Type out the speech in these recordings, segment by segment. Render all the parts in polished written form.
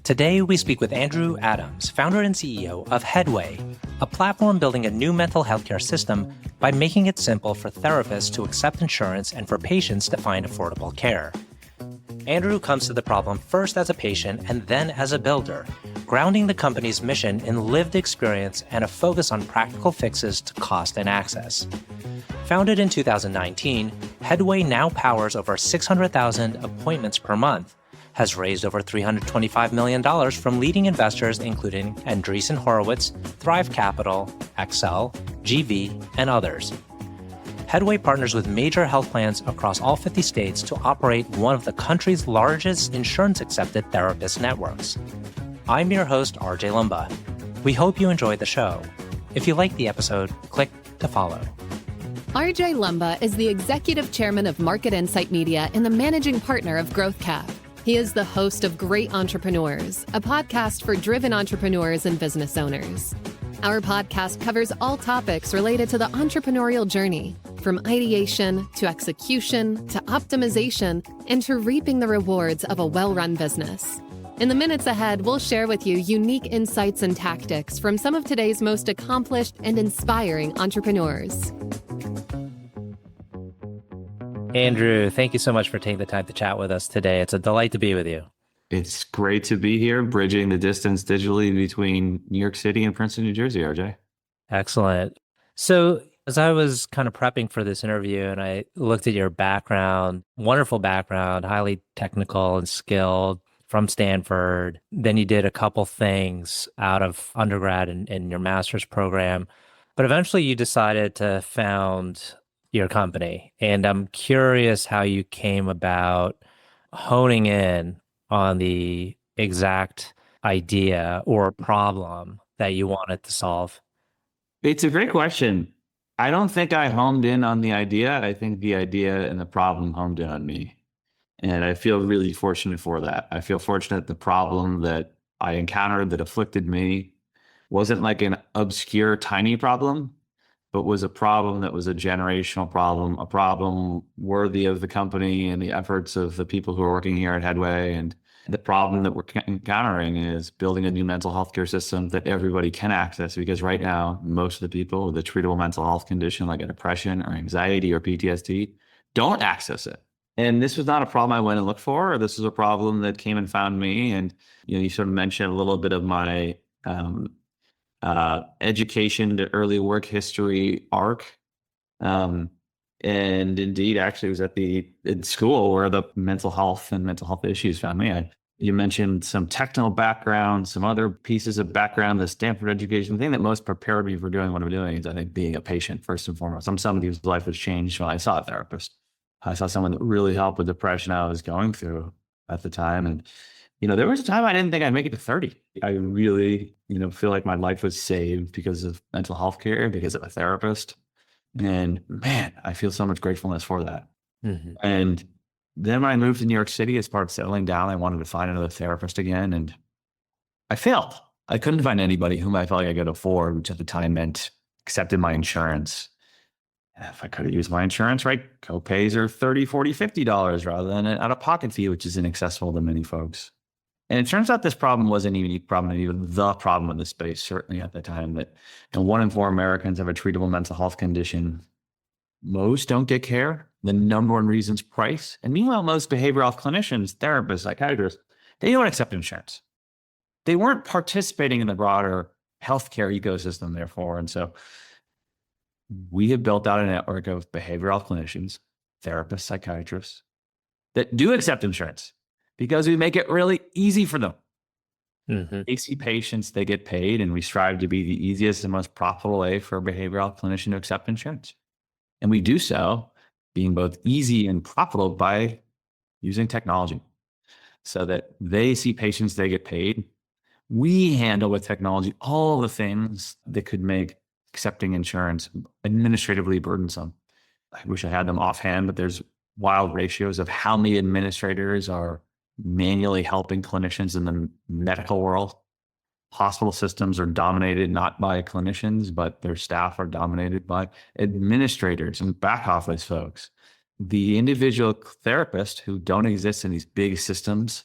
Today, we speak with Andrew Adams, founder and CEO of Headway, a platform building a new mental health care system by making it simple for therapists to accept insurance and for patients to find affordable care. Andrew comes to the problem first as a patient and then as a builder, grounding the company's mission in lived experience and a focus on practical fixes to cost and access. Founded in 2019, Headway now powers over 600,000 appointments per month, has raised over $325 million from leading investors including Andreessen Horowitz, Thrive Capital, Accel, GV, and others. Headway partners with major health plans across all 50 states to operate one of the country's largest insurance-accepted therapist networks. I'm your host, RJ Lumba. We hope you enjoyed the show. If you liked the episode, click to follow. RJ Lumba is the executive chairman of Market Insight Media and the managing partner of GrowthCap. He is the host of Great Entrepreneurs, a podcast for driven entrepreneurs and business owners. Our podcast covers all topics related to the entrepreneurial journey, from ideation to execution to optimization and to reaping the rewards of a well-run business. In the minutes ahead, we'll share with you unique insights and tactics from some of today's most accomplished and inspiring entrepreneurs. Andrew, thank you so much for taking the time to chat with us today. It's a delight to be with you. It's great to be here, bridging the distance digitally between New York City and Princeton, New Jersey, RJ. Excellent. So as I was kind of prepping for this interview and I looked at your background, wonderful background, highly technical and skilled from Stanford. Then you did a couple things out of undergrad in your master's program, but eventually you decided to found your company. And I'm curious how you came about honing in on the exact idea or problem that you wanted to solve. It's a great question. I don't think I homed in on the idea. I think the idea and the problem homed in on me. And I feel really fortunate for that. I feel fortunate the problem that I encountered that afflicted me wasn't like an obscure, tiny problem, but was a problem that was a generational problem, a problem worthy of the company and the efforts of the people who are working here at Headway. And the problem that we're encountering is building a new mental health care system that everybody can access, because right now, most of the people with a treatable mental health condition like a depression or anxiety or PTSD don't access it. And this was not a problem I went and looked for. This was a problem that came and found me. And you sort of mentioned a little bit of my education to early work history arc. And indeed, actually, it was in school where the mental health and mental health issues found me. You mentioned some technical background, some other pieces of background, the Stanford education. The thing that most prepared me for doing what I'm doing is, I think, being a patient first and foremost. I'm somebody whose life was changed when I saw a therapist. I saw someone that really helped with depression I was going through at the time. And, there was a time I didn't think I'd make it to 30. I really, feel like my life was saved because of mental health care, because of a therapist. And man, I feel so much gratefulness for that. Mm-hmm. And then when I moved to New York City as part of settling down, I wanted to find another therapist again. And I failed. I couldn't find anybody whom I felt like I could afford, which at the time meant accepted my insurance. If I could have used my insurance, right, co-pays are $30, $40, $50 rather than an out-of-pocket fee, which is inaccessible to many folks. And it turns out this problem wasn't even a unique problem, and even the problem in the space, certainly at the time, that 1 in 4 Americans have a treatable mental health condition. Most don't get care. The number one reason is price. And meanwhile, most behavioral health clinicians, therapists, psychiatrists, they don't accept insurance. They weren't participating in the broader healthcare ecosystem, therefore. And so we have built out a network of behavioral health clinicians, therapists, psychiatrists that do accept insurance because we make it really easy for them. Mm-hmm. They see patients, they get paid, and we strive to be the easiest and most profitable way for a behavioral health clinician to accept insurance. And we do so being both easy and profitable by using technology so that they see patients, they get paid. We handle with technology all the things that could make accepting insurance administratively burdensome. I wish I had them offhand, but there's wild ratios of how many administrators are manually helping clinicians in the medical world. Hospital systems are dominated not by clinicians, but their staff are dominated by administrators and back office folks. The individual therapists who don't exist in these big systems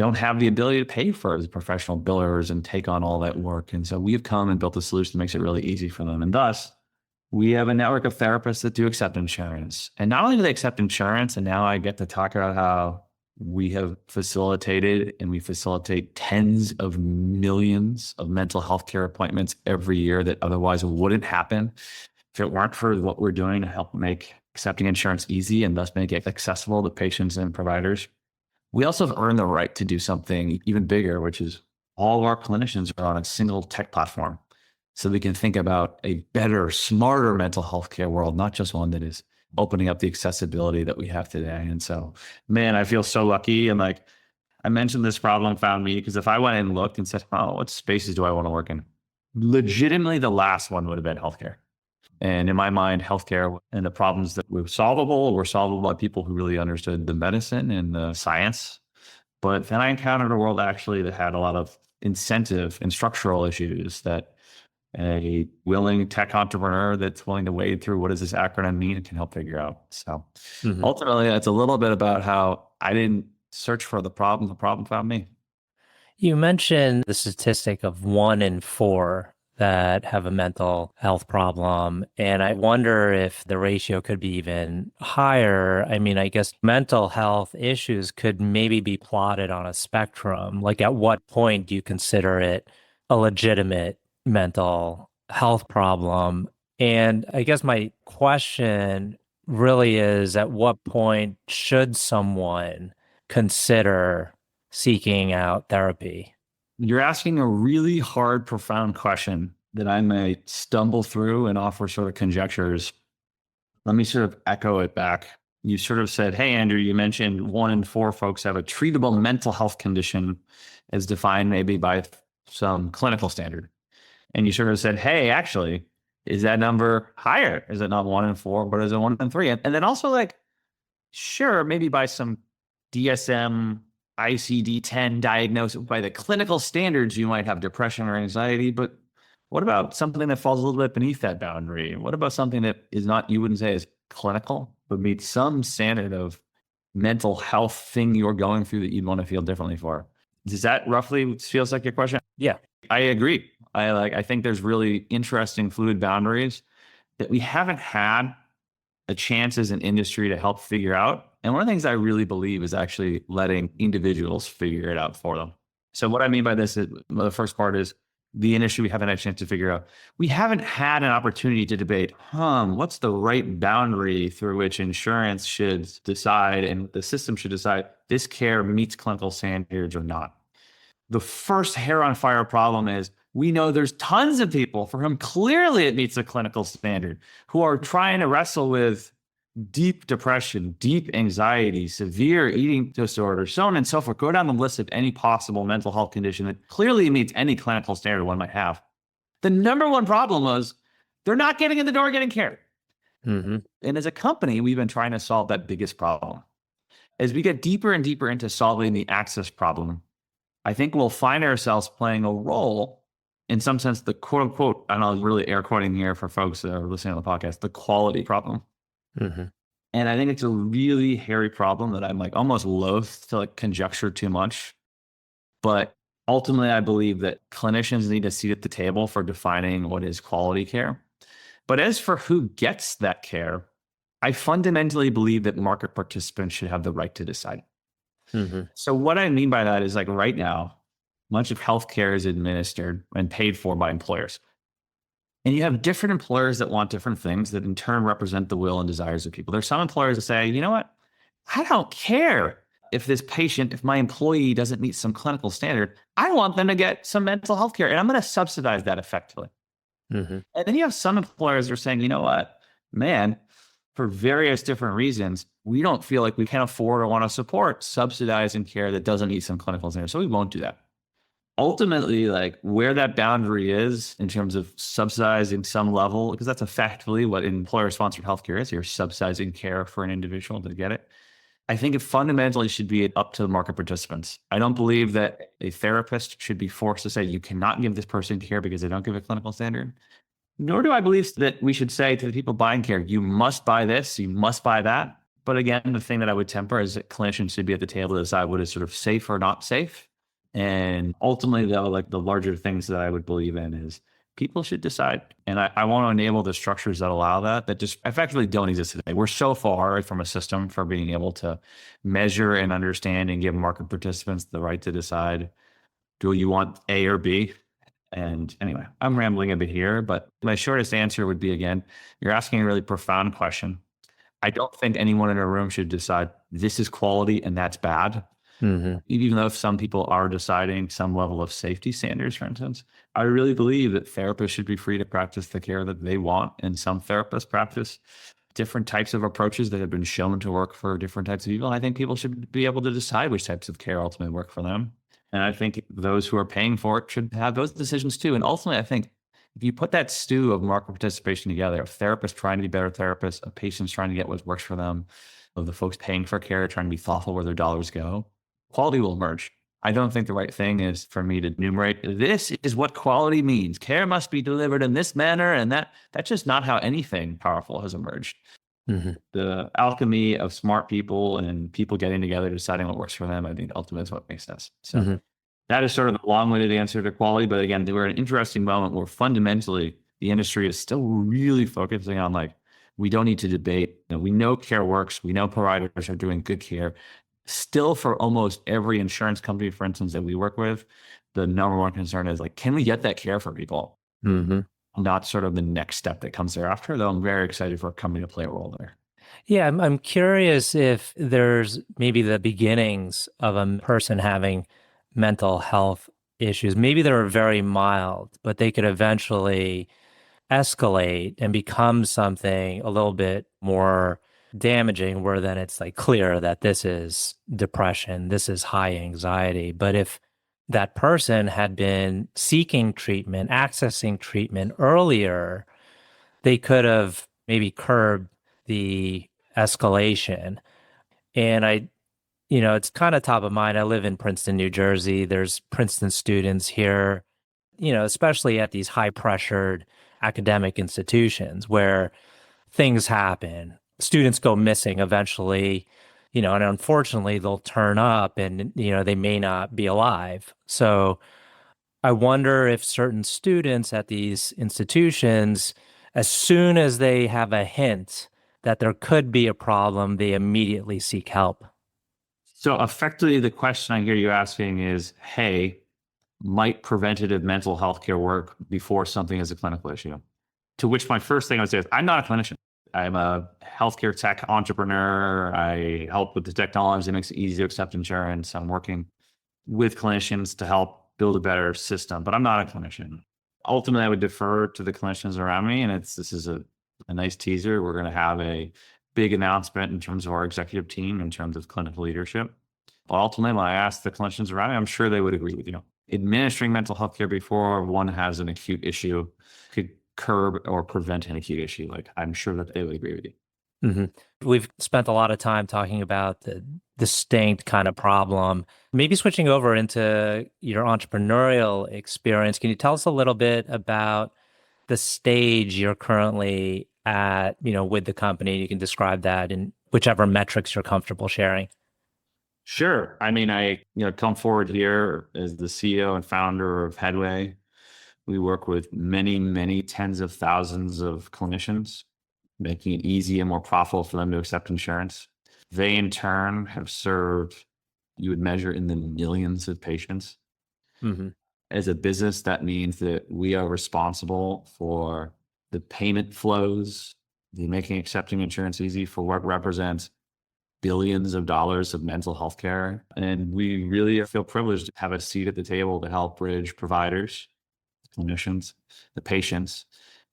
don't have the ability to pay for the professional billers and take on all that work. And so we've come and built a solution that makes it really easy for them. And thus, we have a network of therapists that do accept insurance. And not only do they accept insurance, and now I get to talk about how we have facilitated and we facilitate tens of millions of mental health care appointments every year that otherwise wouldn't happen if it weren't for what we're doing to help make accepting insurance easy and thus make it accessible to patients and providers. We also have earned the right to do something even bigger, which is all of our clinicians are on a single tech platform. So we can think about a better, smarter mental health care world, not just one that is opening up the accessibility that we have today. And so, man, I feel so lucky. And like I mentioned, this problem found me because if I went and looked and said, oh, what spaces do I want to work in? Legitimately, the last one would have been healthcare. And in my mind, healthcare and the problems that were solvable by people who really understood the medicine and the science. But then I encountered a world actually that had a lot of incentive and structural issues that a willing tech entrepreneur that's willing to wade through what does this acronym mean and can help figure out. So ultimately, it's a little bit about how I didn't search for the problem found me. You mentioned the statistic of 1 in 4 that have a mental health problem. And I wonder if the ratio could be even higher. I mean, I guess mental health issues could maybe be plotted on a spectrum. Like at what point do you consider it a legitimate mental health problem? And I guess my question really is, at what point should someone consider seeking out therapy? You're asking a really hard, profound question that I may stumble through and offer sort of conjectures. Let me sort of echo it back. You sort of said, hey, Andrew, you mentioned 1 in 4 folks have a treatable mental health condition as defined maybe by some clinical standard. And you sort of said, hey, actually, is that number higher? Is it not 1 in 4, but is it 1 in 3? And then also like, sure, maybe by some DSM ICD-10 diagnosis, by the clinical standards, you might have depression or anxiety, but what about something that falls a little bit beneath that boundary? What about something that is not, you wouldn't say is clinical, but meets some standard of mental health thing you're going through that you'd want to feel differently for? Does that roughly feels like your question? Yeah, I agree. I think there's really interesting fluid boundaries that we haven't had a chance as an industry to help figure out. And one of the things I really believe is actually letting individuals figure it out for them. So what I mean by this is, the first part is the industry we haven't had a chance to figure out. We haven't had an opportunity to debate, what's the right boundary through which insurance should decide and the system should decide this care meets clinical standards or not. The first hair on fire problem is we know there's tons of people for whom clearly it meets a clinical standard who are trying to wrestle with deep depression, deep anxiety, severe eating disorder, so on and so forth. Go down the list of any possible mental health condition that clearly meets any clinical standard one might have. The number one problem was they're not getting in the door getting care. And as a company, we've been trying to solve that biggest problem. As we get deeper and deeper into solving the access problem, I think we'll find ourselves playing a role, in some sense, the quote unquote, and I'm really air quoting here for folks that are listening to the podcast, the quality problem. And I think it's a really hairy problem that I'm like almost loath to like conjecture too much. But ultimately, I believe that clinicians need a seat at the table for defining what is quality care. But as for who gets that care, I fundamentally believe that market participants should have the right to decide. So what I mean by that is like right now, much of healthcare is administered and paid for by employers. And you have different employers that want different things that in turn represent the will and desires of people. There's some employers that say, you know what? I don't care if this patient, if my employee doesn't meet some clinical standard, I want them to get some mental health care and I'm going to subsidize that effectively. And then you have some employers that are saying, you know what, man, for various different reasons, we don't feel like we can afford or want to support subsidizing care that doesn't meet some clinical standards. So we won't do that. Ultimately, like where that boundary is in terms of subsidizing some level, because that's effectively what employer-sponsored healthcare is. You're subsidizing care for an individual to get it. I think it fundamentally should be up to the market participants. I don't believe that a therapist should be forced to say, you cannot give this person care because they don't give a clinical standard. Nor do I believe that we should say to the people buying care, you must buy this, you must buy that. But again, the thing that I would temper is that clinicians should be at the table to decide what is sort of safe or not safe. And ultimately, though, like the larger things that I would believe in is people should decide. And I want to enable the structures that allow that just effectively don't exist today. We're so far from a system for being able to measure and understand and give market participants the right to decide, do you want A or B? And anyway, I'm rambling a bit here, but my shortest answer would be, again, you're asking a really profound question. I don't think anyone in a room should decide this is quality and that's bad. Even though some people are deciding some level of safety standards, for instance, I really believe that therapists should be free to practice the care that they want. And some therapists practice different types of approaches that have been shown to work for different types of people. I think people should be able to decide which types of care ultimately work for them. And I think those who are paying for it should have those decisions too. And ultimately, I think if you put that stew of market participation together, a therapist trying to be better therapists, a patient's trying to get what works for them, of the folks paying for care trying to be thoughtful where their dollars go, quality will emerge. I don't think the right thing is for me to enumerate, this is what quality means. Care must be delivered in this manner. And that's just not how anything powerful has emerged. The alchemy of smart people and people getting together, deciding what works for them, I think ultimately is what makes sense. So that is sort of a long-winded answer to quality. But again, we're in an interesting moment where fundamentally the industry is still really focusing on like, we don't need to debate. We know care works. We know providers are doing good care. Still, for almost every insurance company, for instance, that we work with, the number one concern is like, can we get that care for people? Not sort of the next step that comes thereafter, though I'm very excited for a company to play a role there. Yeah, I'm curious if there's maybe the beginnings of a person having mental health issues. Maybe they're very mild, but they could eventually escalate and become something a little bit more damaging, where then it's like clear that this is depression, this is high anxiety. But if that person had been seeking treatment, accessing treatment earlier, they could have maybe curbed the escalation. And it's kind of top of mind. I live in Princeton, New Jersey. There's Princeton students here, especially at these high pressured academic institutions where things happen. Students go missing eventually, and unfortunately they'll turn up and, they may not be alive. So I wonder if certain students at these institutions, as soon as they have a hint that there could be a problem, they immediately seek help. So effectively, the question I hear you asking is, hey, might preventative mental health care work before something is a clinical issue? To which my first thing I would say is, I'm not a clinician. I'm a healthcare tech entrepreneur. I help with the technology that makes it easy to accept insurance. I'm working with clinicians to help build a better system, but I'm not a clinician. Ultimately, I would defer to the clinicians around me. And this is a nice teaser. We're going to have a big announcement in terms of our executive team, in terms of clinical leadership. But ultimately, when I ask the clinicians around me, I'm sure they would agree with you. Administering mental health care before one has an acute issue could curb or prevent an acute issue. Like, I'm sure that they would agree with you. We've spent a lot of time talking about the distinct kind of problem. Maybe switching over into your entrepreneurial experience, can you tell us a little bit about the stage you're currently at, with the company? You can describe that in whichever metrics you're comfortable sharing. Sure. I mean, I come forward here as the CEO and founder of Headway. We work with many, many tens of thousands of clinicians, making it easy and more profitable for them to accept insurance. They, in turn, have served, you would measure in the millions of patients. As a business, that means that we are responsible for the payment flows, the making accepting insurance easy, for what represents billions of dollars of mental health care. And we really feel privileged to have a seat at the table to help bridge providers, clinicians, the patients,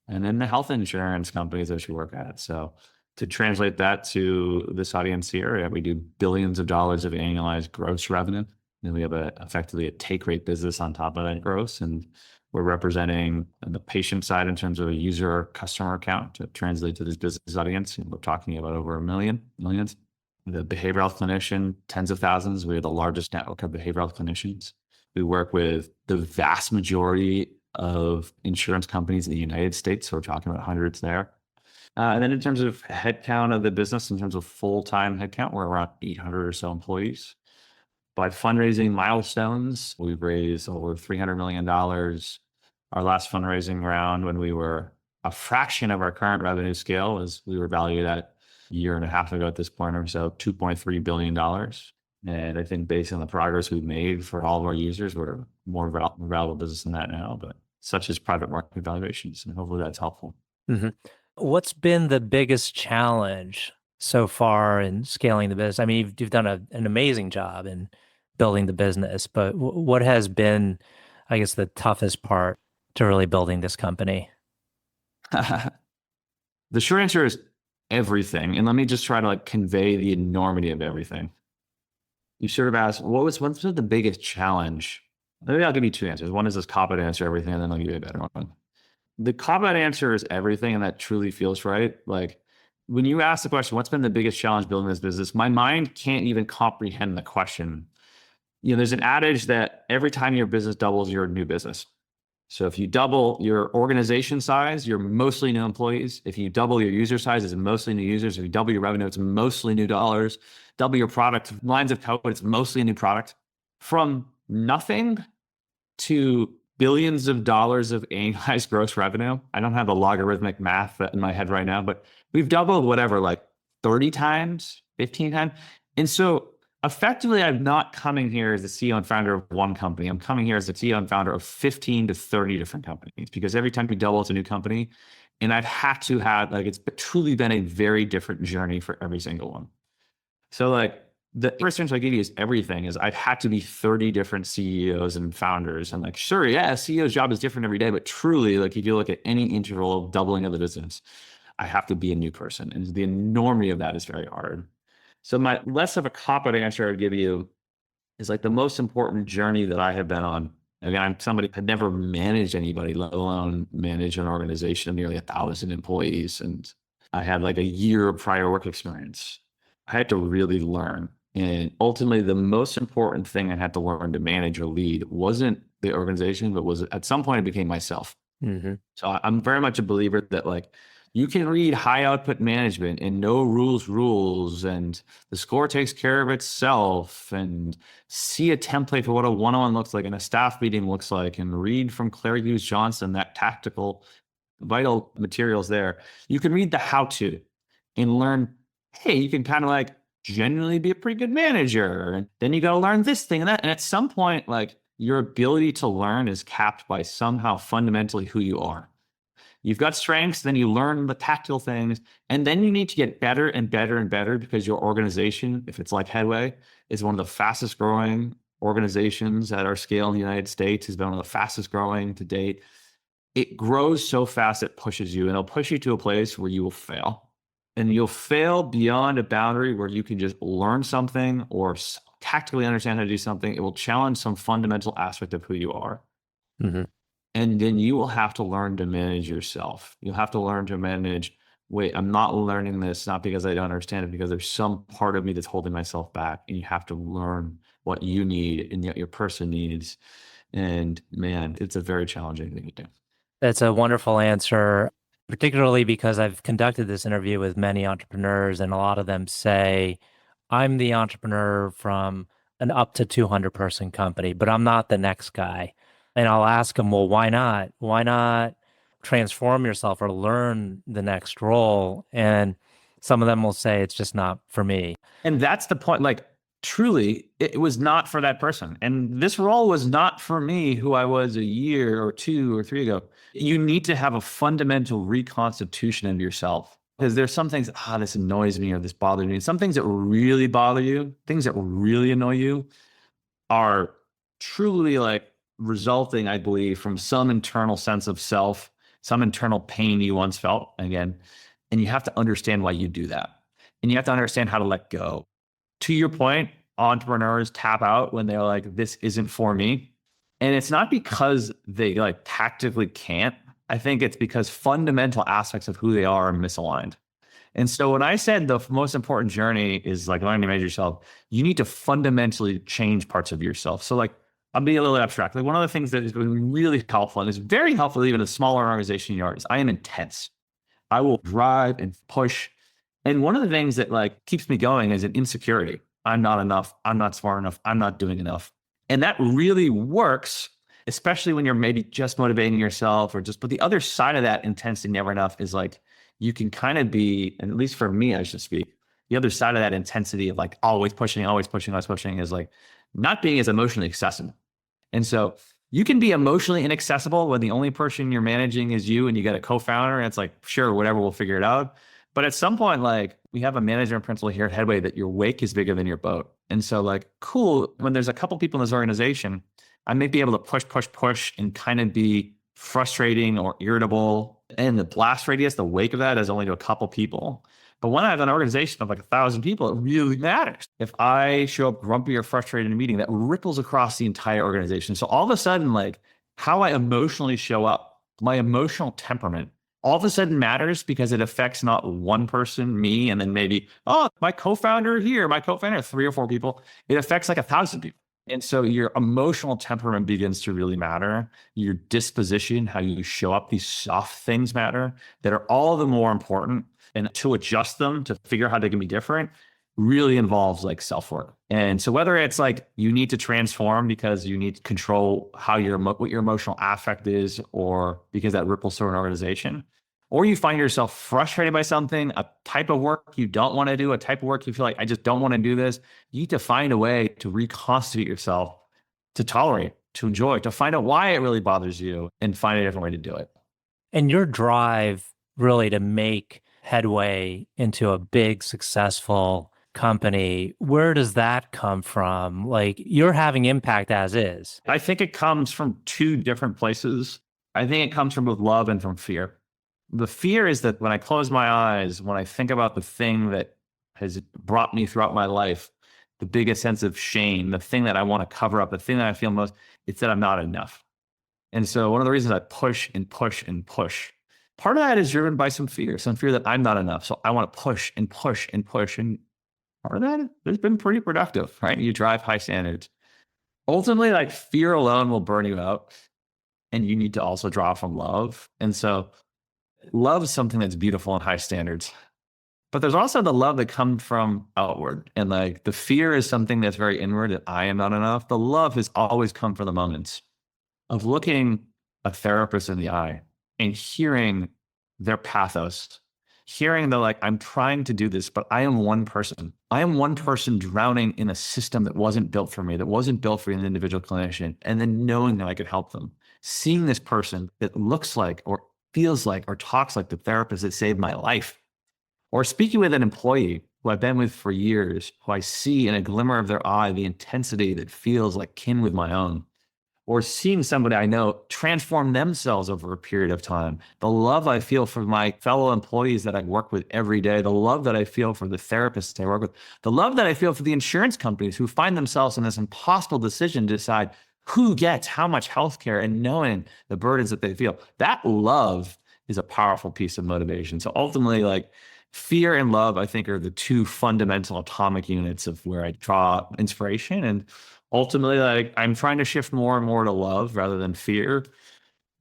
and then the health insurance companies that we work at. So to translate that to this audience here, we do billions of dollars of annualized gross revenue. And we have effectively a take rate business on top of that gross. And we're representing the patient side in terms of a user or customer account to translate to this business audience. And we're talking about over a millions. The behavioral health clinician, tens of thousands. We're the largest network of behavioral health clinicians. We work with the vast majority of insurance companies in the United States. So we're talking about hundreds there. And then in terms of headcount of the business, in terms of full-time headcount, we're around 800 or so employees. By fundraising milestones, we've raised over $300 million. Our last fundraising round, when we were a fraction of our current revenue scale, was we were valued at a year and a half ago at this point or so, $2.3 billion. And I think based on the progress we've made for all of our users, we're a more valuable business than that now, but such as private market valuations. And hopefully that's helpful. Mm-hmm. What's been the biggest challenge so far in scaling the business? I mean, you've done an amazing job in building the business, but what has been, I guess, the toughest part to really building this company? The short answer is everything. And let me just try to convey the enormity of everything. You sort of asked, what's the biggest challenge? Maybe I'll give you two answers. One is this cop-out answer, everything, and then I'll give you a better one. The cop-out answer is everything, and that truly feels right. Like when you ask the question, what's been the biggest challenge building this business? My mind can't even comprehend the question. There's an adage that every time your business doubles, you're a new business. So if you double your organization size, you're mostly new employees. If you double your user size, it's mostly new users. If you double your revenue, it's mostly new dollars. Double your product lines of code, it's mostly a new product. From nothing to billions of dollars of annualized gross revenue. I don't have the logarithmic math in my head right now, but we've doubled whatever, 30 times, 15 times. And so effectively, I'm not coming here as the CEO and founder of one company. I'm coming here as the CEO and founder of 15 to 30 different companies, because every time we double, it's a new company. And I've had to have, it's truly been a very different journey for every single one. So the first answer I give you is everything is I've had to be 30 different CEOs and founders. And sure, yeah, a CEO's job is different every day, but truly, if you look at any interval of doubling of the business, I have to be a new person. And the enormity of that is very hard. So my less of a cop-out answer I would give you is the most important journey that I have been on. Again, I'm somebody who had never managed anybody, let alone manage an organization of nearly 1,000 employees. And I had a year of prior work experience. I had to really learn. And ultimately, the most important thing I had to learn to manage or lead wasn't the organization, but was at some point it became myself. Mm-hmm. So I'm very much a believer that you can read high output management and no rules, and the score takes care of itself, and see a template for what a one-on-one looks like and a staff meeting looks like, and read from Claire Hughes Johnson, that tactical, vital materials there. You can read the how-to and learn, hey, you can kind of genuinely be a pretty good manager. And then you got to learn this thing and that. And at some point, your ability to learn is capped by somehow fundamentally who you are. You've got strengths, then you learn the tactical things, and then you need to get better and better and better, because your organization, if it's like Headway, is one of the fastest growing organizations at our scale in the United States, has been one of the fastest growing to date. It grows so fast, it pushes you, and it'll push you to a place where you will fail. And you'll fail beyond a boundary where you can just learn something or tactically understand how to do something. It will challenge some fundamental aspect of who you are. Mm-hmm. And then you will have to learn to manage yourself. You'll have to learn to manage, wait, I'm not learning this, not because I don't understand it, because there's some part of me that's holding myself back. And you have to learn what you need and what your person needs. And man, it's a very challenging thing to do. That's a wonderful answer, particularly because I've conducted this interview with many entrepreneurs, and a lot of them say, I'm the entrepreneur from an up to 200 person company, but I'm not the next guy. And I'll ask them, well, why not? Why not transform yourself or learn the next role? And some of them will say, it's just not for me. And that's the point. Truly, it was not for that person. And this role was not for me, who I was a year or 2 or 3 ago. You need to have a fundamental reconstitution of yourself, because there's some things, this annoys me or this bothers me. Some things that really bother you, things that really annoy you, are truly resulting, I believe, from some internal sense of self, some internal pain you once felt, again. And you have to understand why you do that. And you have to understand how to let go. To your point, entrepreneurs tap out when they're like, this isn't for me. And it's not because they tactically can't. I think it's because fundamental aspects of who they are misaligned. And so when I said the most important journey is learning to manage yourself, you need to fundamentally change parts of yourself. So I'll be a little abstract. One of the things that has been really helpful, and is very helpful even in a smaller organization you are, is I am intense. I will drive and push. And one of the things that like keeps me going is an insecurity. I'm not enough. I'm not smart enough. I'm not doing enough. And that really works, especially when you're maybe just motivating yourself or just, but the other side of that intensity, never enough, is like, you can kind of be, and at least for me, I should speak, the other side of that intensity of like always pushing, always pushing, always pushing is like not being as emotionally accessible. And so you can be emotionally inaccessible when the only person you're managing is you and you got a co-founder and it's like, sure, whatever, we'll figure it out. But at some point, like we have a management principle here at Headway that your wake is bigger than your boat. And so like, cool, when there's a couple people in this organization, I may be able to push and kind of be frustrating or irritable. And the blast radius, the wake of that is only to a couple people. But when I have an organization of like 1,000 people, it really matters. If I show up grumpy or frustrated in a meeting, that ripples across the entire organization. So all of a sudden, like how I emotionally show up, my emotional temperament, all of a sudden matters because it affects not one person, me, and then maybe, oh, my co-founder here, my co-founder, 3 or 4 people. It affects like 1,000 people. And so your emotional temperament begins to really matter. Your disposition, how you show up, these soft things matter that are all the more important. And to adjust them, to figure out how they can be different, really involves like self-work. And so whether it's like you need to transform because you need to control how what your emotional affect is, or because that ripples through an organization, or you find yourself frustrated by something, a type of work you don't want to do, a type of work you feel like, I just don't want to do this, you need to find a way to reconstitute yourself, to tolerate, to enjoy, to find out why it really bothers you and find a different way to do it. And your drive really to make Headway into a big, successful company, where does that come from? Like, you're having impact as is. I think it comes from 2 different places. I think it comes from both love and from fear. The fear is that when I close my eyes, when I think about the thing that has brought me throughout my life, the biggest sense of shame, the thing that I want to cover up, the thing that I feel most, it's that I'm not enough. And so one of the reasons I push and push and push, part of that is driven by some fear that I'm not enough. So I want to push and push and push. And part of that has been pretty productive, right? You drive high standards. Ultimately, like fear alone will burn you out. And you need to also draw from love. And so love is something that's beautiful and high standards. But there's also the love that comes from outward. And like the fear is something that's very inward, that I am not enough. The love has always come from the moments of looking a therapist in the eye and hearing their pathos, hearing the like, I'm trying to do this, but I am one person. I am one person drowning in a system that wasn't built for me, that wasn't built for an individual clinician. And then knowing that I could help them, seeing this person that looks like or feels like or talks like the therapist that saved my life, or speaking with an employee who I've been with for years, who I see in a glimmer of their eye the intensity that feels like kin with my own, or seeing somebody I know transform themselves over a period of time. The love I feel for my fellow employees that I work with every day, the love that I feel for the therapists I work with, the love that I feel for the insurance companies who find themselves in this impossible decision to decide who gets how much healthcare, and knowing the burdens that they feel. That love is a powerful piece of motivation. So ultimately, like fear and love, I think, are the 2 fundamental atomic units of where I draw inspiration. And ultimately, like I'm trying to shift more and more to love rather than fear.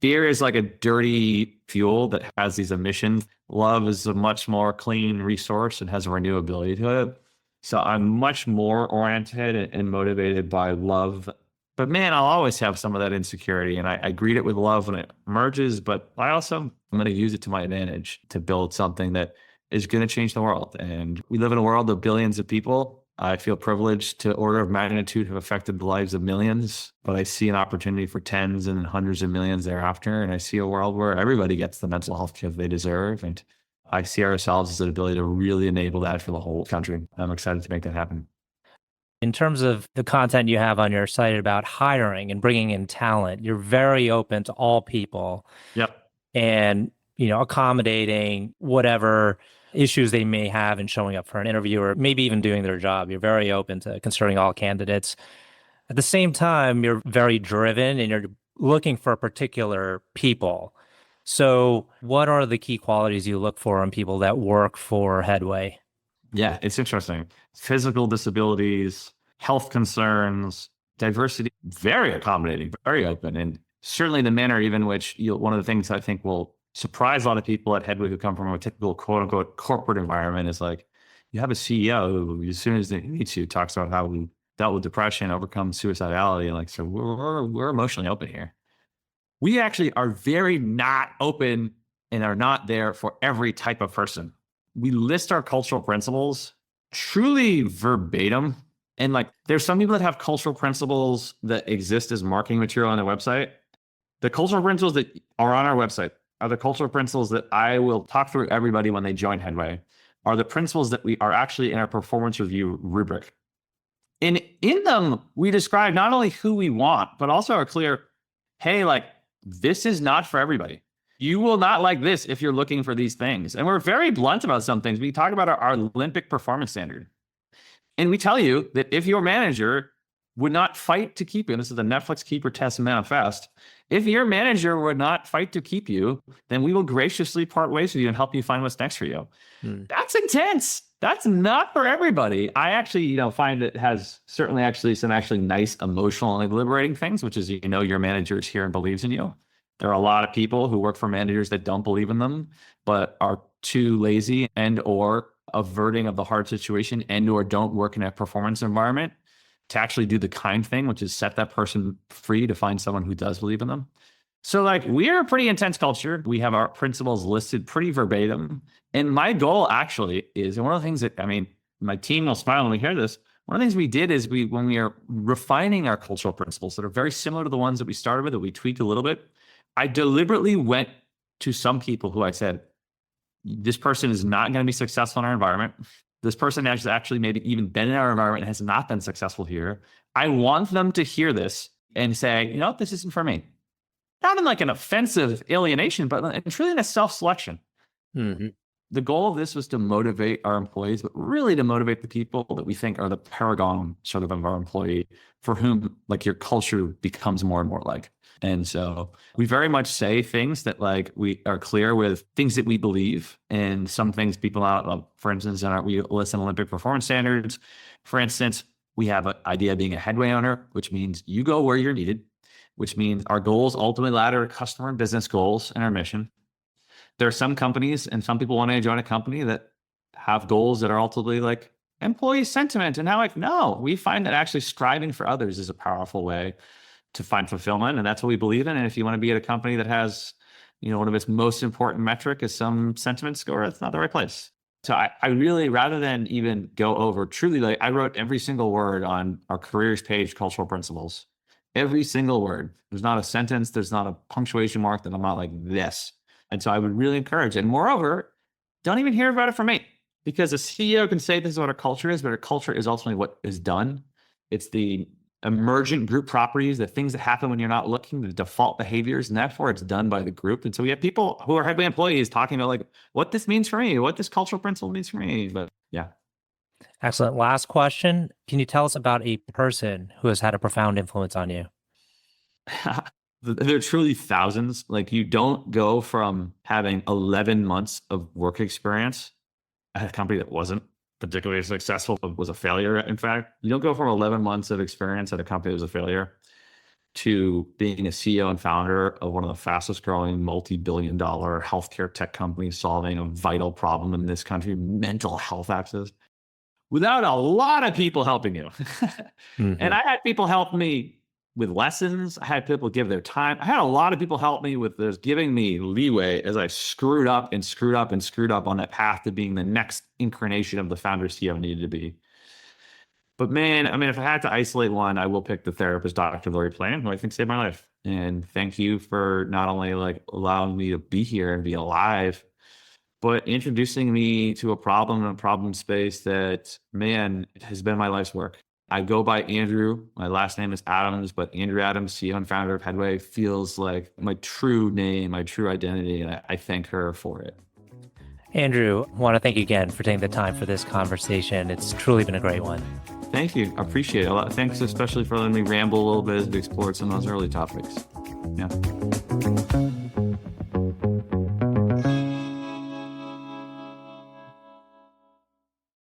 Fear is like a dirty fuel that has these emissions. Love is a much more clean resource and has a renewability to it. So I'm much more oriented and motivated by love. But man, I'll always have some of that insecurity, and I greet it with love when it emerges, but I'm going to use it to my advantage to build something that is going to change the world. And we live in a world of billions of people. I feel privileged to order of magnitude have affected the lives of millions, but I see an opportunity for tens and hundreds of millions thereafter. And I see a world where everybody gets the mental health care they deserve. And I see ourselves as an ability to really enable that for the whole country. I'm excited to make that happen. In terms of the content you have on your site about hiring and bringing in talent, you're very open to all people. Yep. And, accommodating whatever issues they may have in showing up for an interview or maybe even doing their job. You're very open to considering all candidates. At the same time, you're very driven and you're looking for particular people. So what are the key qualities you look for in people that work for Headway? Yeah, it's interesting. Physical disabilities, health concerns, diversity, very accommodating, very open. And certainly the manner even which one of the things I think will surprise a lot of people at Headway who come from a typical quote unquote corporate environment is like, you have a CEO who, as soon as they meet you, talks about how we dealt with depression, overcome suicidality. And like, so we're emotionally open here. We actually are very not open and are not there for every type of person. We list our cultural principles truly verbatim. And like, there's some people that have cultural principles that exist as marketing material on their website. The cultural principles that are on our website are the cultural principles that I will talk through everybody when they join Headway, are the principles that we are actually in our performance review rubric. And in them, we describe not only who we want, but also are clear, hey, like, this is not for everybody. You will not like this if you're looking for these things. And we're very blunt about some things. We talk about our Olympic performance standard. And we tell you that if your manager would not fight to keep you, and this is the Netflix Keeper Test Manifest, if your manager would not fight to keep you, then we will graciously part ways with you and help you find what's next for you. That's intense. That's not for everybody. I actually, find it has certainly actually some actually nice emotional and liberating things, which is, your manager is here and believes in you. There are a lot of people who work for managers that don't believe in them, but are too lazy and or averting of the hard situation and or don't work in a performance environment to actually do the kind thing, which is set that person free to find someone who does believe in them. So like, we're a pretty intense culture. We have our principles listed pretty verbatim. And my goal actually is, and one of the things that, my team will smile when we hear this, one of the things we did is when we are refining our cultural principles that are very similar to the ones that we started with, that we tweaked a little bit, I deliberately went to some people who I said, this person is not going to be successful in our environment. This person has actually maybe even been in our environment and has not been successful here. I want them to hear this and say, this isn't for me. Not in like an offensive alienation, but it's really in a self-selection. Mm-hmm. The goal of this was to motivate our employees, but really to motivate the people that we think are the paragon sort of our employee, for whom like your culture becomes more and more like. And so we very much say things that like we are clear with things that we believe, and some things people out, for instance, we listen Olympic performance standards. For instance, we have an idea of being a Headway owner, which means you go where you're needed, which means our goals ultimately ladder customer and business goals and our mission. There are some companies and some people want to join a company that have goals that are ultimately like employee sentiment. And now like, no, we find that actually striving for others is a powerful way to find fulfillment. And that's what we believe in. And if you want to be at a company that has, one of its most important metric is some sentiment score, it's not the right place. So I really, rather than even go over truly, like I wrote every single word on our careers page, cultural principles, every single word. There's not a sentence, there's not a punctuation mark that I'm not like this. And so I would really encourage it. And moreover, don't even hear about it from me, because a CEO can say this is what our culture is, but our culture is ultimately what is done. It's the emergent group properties, the things that happen when you're not looking, the default behaviors, and therefore it's done by the group. And so we have people who are Headway employees talking about like what this means for me, what this cultural principle means for me. But yeah. Excellent. Last question. Can you tell us about a person who has had a profound influence on you? There are truly thousands. Like, you don't go from having 11 months of work experience at a company that wasn't particularly successful, but was a failure. In fact, you don't go from 11 months of experience at a company that was a failure to being a CEO and founder of one of the fastest growing multi-billion-dollar healthcare tech companies solving a vital problem in this country, mental health access, without a lot of people helping you. Mm-hmm. And I had people help me with lessons. I had people give their time. I had a lot of people help me with this, giving me leeway as I screwed up and screwed up and screwed up on that path to being the next incarnation of the founder CEO I needed to be. But man, if I had to isolate one, I will pick the therapist, Dr. Lori Plan, who I think saved my life. And thank you for not only like allowing me to be here and be alive, but introducing me to a problem and a problem space that, man, has been my life's work. I go by Andrew. My last name is Adams, but Andrew Adams, CEO and founder of Headway, feels like my true name, my true identity, and I thank her for it. Andrew, I want to thank you again for taking the time for this conversation. It's truly been a great one. Thank you. I appreciate it a lot. Thanks especially for letting me ramble a little bit as we explored some of those early topics. Yeah.